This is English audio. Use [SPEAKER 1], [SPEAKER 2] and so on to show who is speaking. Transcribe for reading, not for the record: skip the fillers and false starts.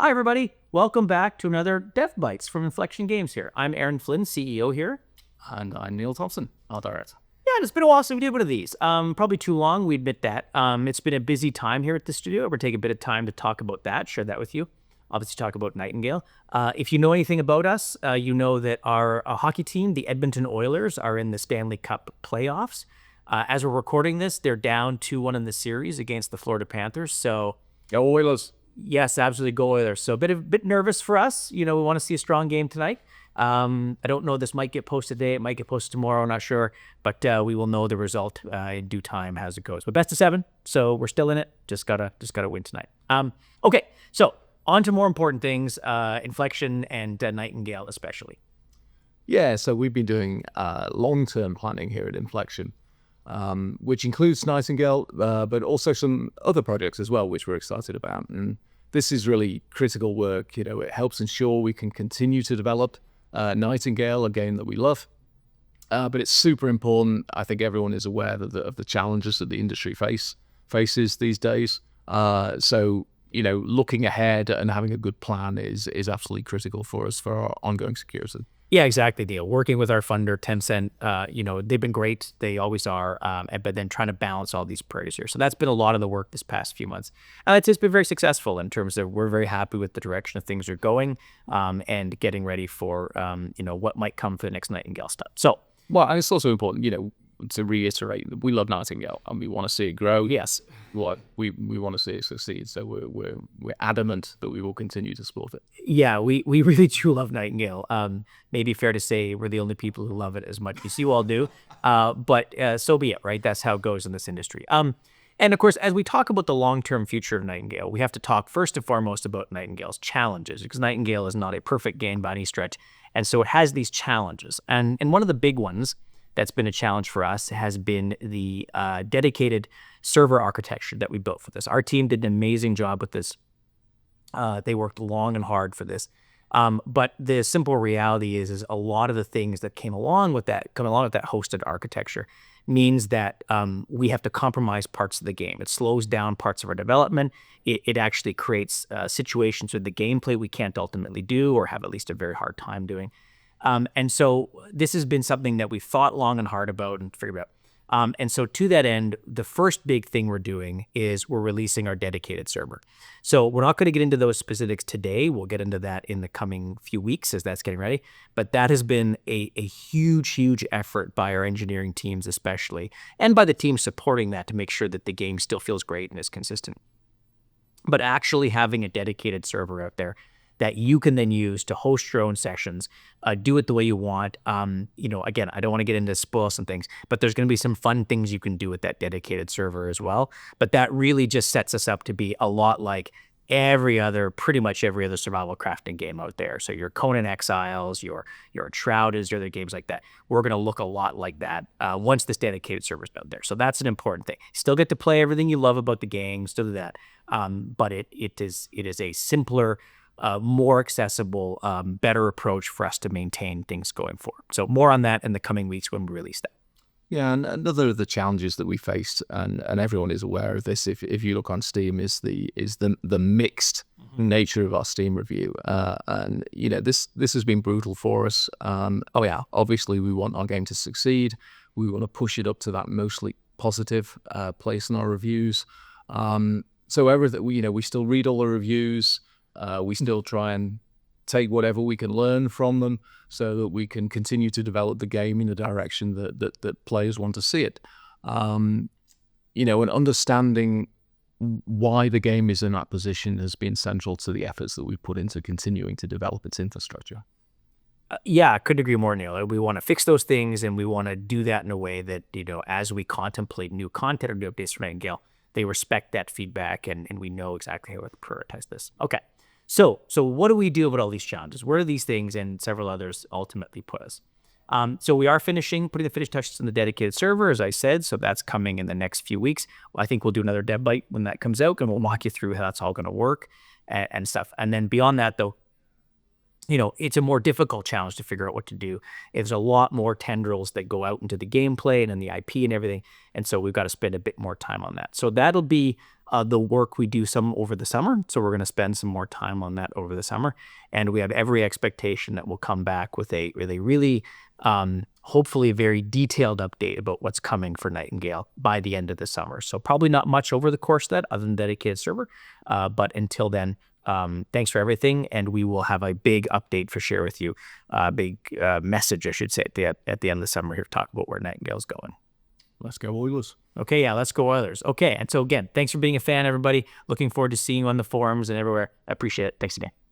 [SPEAKER 1] Hi, everybody. Welcome back to another Dev Bites from Inflection Games here. I'm Aaryn Flynn, CEO here.
[SPEAKER 2] And I'm Neil Thompson, art director.
[SPEAKER 1] Yeah, and it's been a while since we did one of these. Probably too long, we admit that. It's been a busy time here at the studio. We're taking a bit of time to talk about that, share that with you. Obviously talk about Nightingale. If you know anything about us, you know that our hockey team, the Edmonton Oilers, are in the Stanley Cup playoffs. As we're recording this, they're down 2-1 in the series against the Florida Panthers. So,
[SPEAKER 2] Go Oilers.
[SPEAKER 1] yes, absolutely, go Oilers. So a bit nervous for us. You know, we want to see a strong game tonight. I don't know. This might get posted today. It might get posted tomorrow. I'm not sure, but we will know the result in due time as it goes. But best of 7, so we're still in it. Just gotta win tonight. Okay, so on to more important things. Inflection and Nightingale especially.
[SPEAKER 2] Yeah, so we've been doing long-term planning here at Inflection, which includes Nightingale, but also some other projects as well, which we're excited about. And this is really critical work. You know, it helps ensure we can continue to develop Nightingale, a game that we love. But it's super important. I think everyone is aware of the challenges that the industry faces these days. So, you know, looking ahead and having a good plan is absolutely critical for us for our ongoing security.
[SPEAKER 1] Yeah, exactly, Neil. Working with our funder, Tencent, you know, they've been great. They always are. But then trying to balance all these priorities here. So that's been a lot of the work this past few months. It's just been very successful in terms of we're very happy with the direction of things are going and getting ready for, you know, what might come for the next Nightingale stuff. So,
[SPEAKER 2] well, and it's also important, you know, to reiterate that we love Nightingale and we want to see it grow.
[SPEAKER 1] yes.
[SPEAKER 2] What we want to see it succeed. So we're adamant that we will continue to support it.
[SPEAKER 1] Yeah, we really do love Nightingale. Maybe fair to say we're the only people who love it as much as you all do. But so be it, right? That's how it goes in this industry. And of course, as we talk about the long-term future of Nightingale, we have to talk first and foremost about Nightingale's challenges, because Nightingale is not a perfect game by any stretch. And so it has these challenges. And one of the big ones that's been a challenge for us has been the dedicated server architecture that we built for this. Our team did an amazing job with this. They worked long and hard for this. But the simple reality is a lot of the things that come along with that hosted architecture means that we have to compromise parts of the game. It slows down parts of our development. It actually creates situations with the gameplay we can't ultimately do or have at least a very hard time doing. And so this has been something that we've thought long and hard about and figured out. And so to that end, the first big thing we're doing is we're releasing our dedicated server. So we're not going to get into those specifics today. We'll get into that in the coming few weeks as that's getting ready. But that has been a huge effort by our engineering teams especially, and by the team supporting that to make sure that the game still feels great and is consistent. But actually having a dedicated server out there that you can then use to host your own sessions, do it the way you want. You know, again, I don't want to get into spoil some things, but there's going to be some fun things you can do with that dedicated server as well. But that really just sets us up to be a lot like pretty much every other survival crafting game out there. So your Conan Exiles, your Shrouded, your other games like that, we're going to look a lot like that once this dedicated server's out there. So that's an important thing. Still get to play everything you love about the game, still do that. But it is a simpler, more accessible, better approach for us to maintain things going forward. So more on that in the coming weeks when we release that.
[SPEAKER 2] Yeah, and another of the challenges that we faced, and everyone is aware of this, if you look on Steam, is the mixed nature of our Steam review. And you know, this has been brutal for us. Obviously we want our game to succeed. We want to push it up to that mostly positive place in our reviews. So everything, we still read all the reviews. We still try and take whatever we can learn from them so that we can continue to develop the game in the direction that players want to see it. You know, and understanding why the game is in that position has been central to the efforts that we've put into continuing to develop its infrastructure.
[SPEAKER 1] Yeah, I couldn't agree more, Neil. We want to fix those things, and we want to do that in a way that, you know, as we contemplate new content or new updates for Nightingale, they respect that feedback, and we know exactly how to prioritize this. Okay. So what do we do about all these challenges? Where do these things and several others ultimately put us? So we are putting the finish touches on the dedicated server, as I said. So that's coming in the next few weeks. I think we'll do another dev bite when that comes out, and we'll walk you through how that's all going to work and stuff. And then beyond that, though, you know, it's a more difficult challenge to figure out what to do. There's a lot more tendrils that go out into the gameplay and in the IP and everything. And so we've got to spend a bit more time on that. So that'll be the work we do some over the summer. So we're going to spend some more time on that over the summer. And we have every expectation that we'll come back with a really hopefully a very detailed update about what's coming for Nightingale by the end of the summer. So probably not much over the course of that other than dedicated server. But until then, thanks for everything. And we will have a big update for share with you, a big message, I should say, at the end of the summer here to talk about where Nightingale's going.
[SPEAKER 2] Let's go Oilers.
[SPEAKER 1] Okay, yeah, let's go Oilers. Okay, and so again, thanks for being a fan, everybody. Looking forward to seeing you on the forums and everywhere. I appreciate it. Thanks again.